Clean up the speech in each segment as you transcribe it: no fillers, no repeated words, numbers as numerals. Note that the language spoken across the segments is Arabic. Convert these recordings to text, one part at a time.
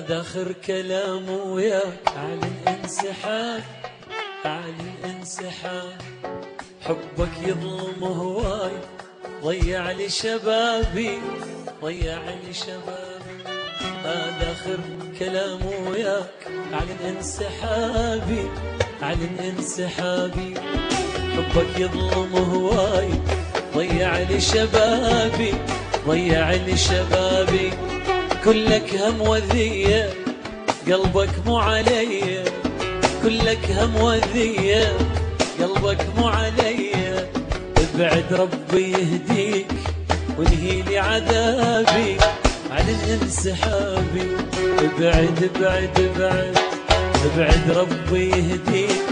هذا آخر كلام وياك، أعلن انسحاب، أعلن انسحاب. حبك يظلم هواي، ضيع لي شبابي، ضيع لي شبابي. هذا آخر كلام وياك، أعلن انسحابي، أعلن انسحابي. حبك يظلم هواي، ضيع لي شبابي، ضيع لي شبابي. كلك هم وذية، قلبك مو علي، كلك هم وذية، قلبك مو علي. ابعد ربي يهديك وانهي لي عذابي، اعلن انسحابي. ابعد ابعد ابعد، ابعد ربي يهديك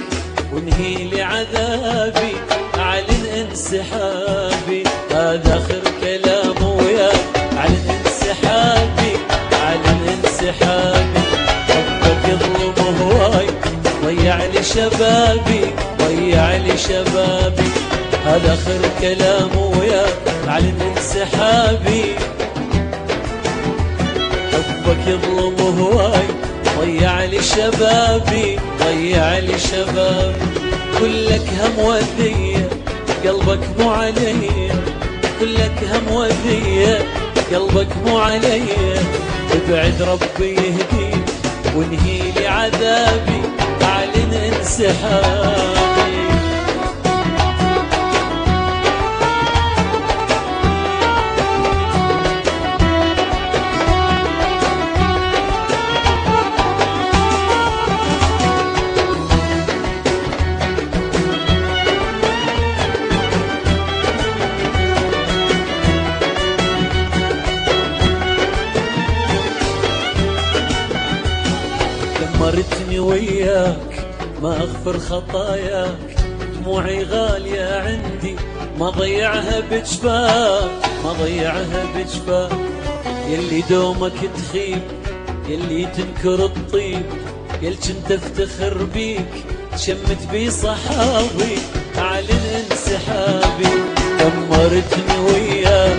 وانهي لي عذابي، اعلن انسحابي. هذا آخر كلام وياك، اعلن انسحابي، اعلن انسحابي. حبك يظلم هواي، ضيع لي شبابي، ضيع لي شبابي. هذا آخر كلام وياك، اعلن انسحابي. حبك يظلم هواي، ضيع لي شبابي، ضيع لي شبابي. كلك هم وذية، قلبك مو علي، كلك هم وذية، قلبك مو علي. ابعد ربي يهديك وانهي لي عذابي، اعلن انسحابي. دمرتني وياك ما اغفر خطاياك، دموعي غالية عندي ما ضيعها بجفاك، ما ضيعها بجفاك. يلي دومك تخيب، يلي تنكر الطيب، يل كنت افتخر بيك شمت بي صحابي، اعلن انسحابي. دمرتني وياك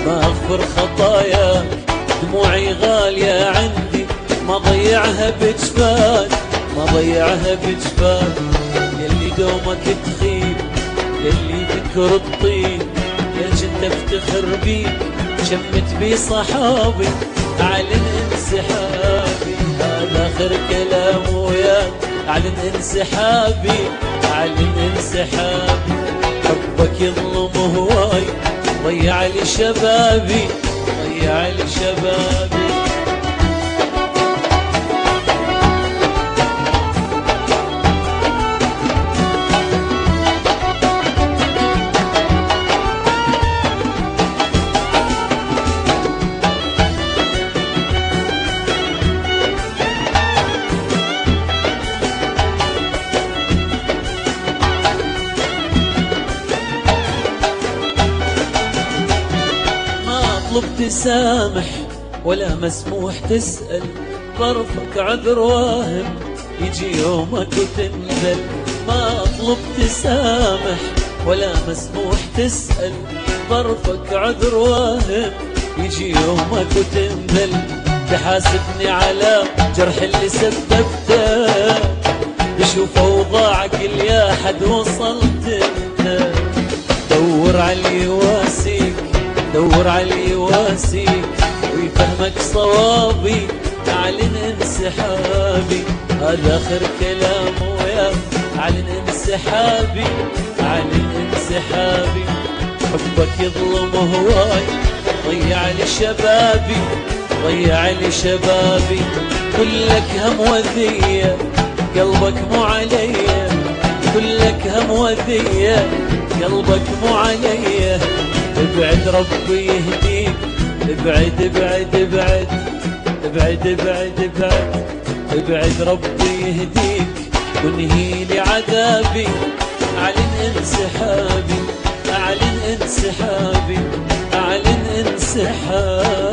ما اغفر خطاياك، دموعي غالية عندي ما ضيعها بجفاك، ما ضيعها بجفاك. يلي دومك تخيب، يلي تنكر الطيب، يل كنت افتخر بيك شمت بي صحابي، اعلن انسحابي. هذا آخر كلام وياك، اعلن انسحابي، اعلن انسحابي. حبك يظلم هواي، ضيع لي شبابي، ضيع لي شبابي. مطلوب تسامح ولا مسموح تسأل، طرفك عذر واهم يجي يومك وتنذل. مطلوب تسامح ولا مسموح تسأل، طرفك عذر واهم يجي يومك وتنذل. تحاسبني على جرح اللي سببته، بشوف اوضاعك اللي يا حد وصلت انت. دور علي واسيك، دور علي واسيك ويفهمك صوابي، اعلن انسحابي. هذا آخر كلام وياك، اعلن انسحابي، اعلن انسحابي. حبك يظلم هواي، ضيع لي شبابي، ضيع لي شبابي. كلك هم وذية، قلبك مو علي، كلك هم وذية، قلبك مو علي. ابعد ربي يهديك، ابعد ابعد ابعد، ابعد ابعد ابعد، ابعد ربي يهديك وانهي لي عذابي، اعلن انسحابي، اعلن انسحابي، اعلن انسحابي.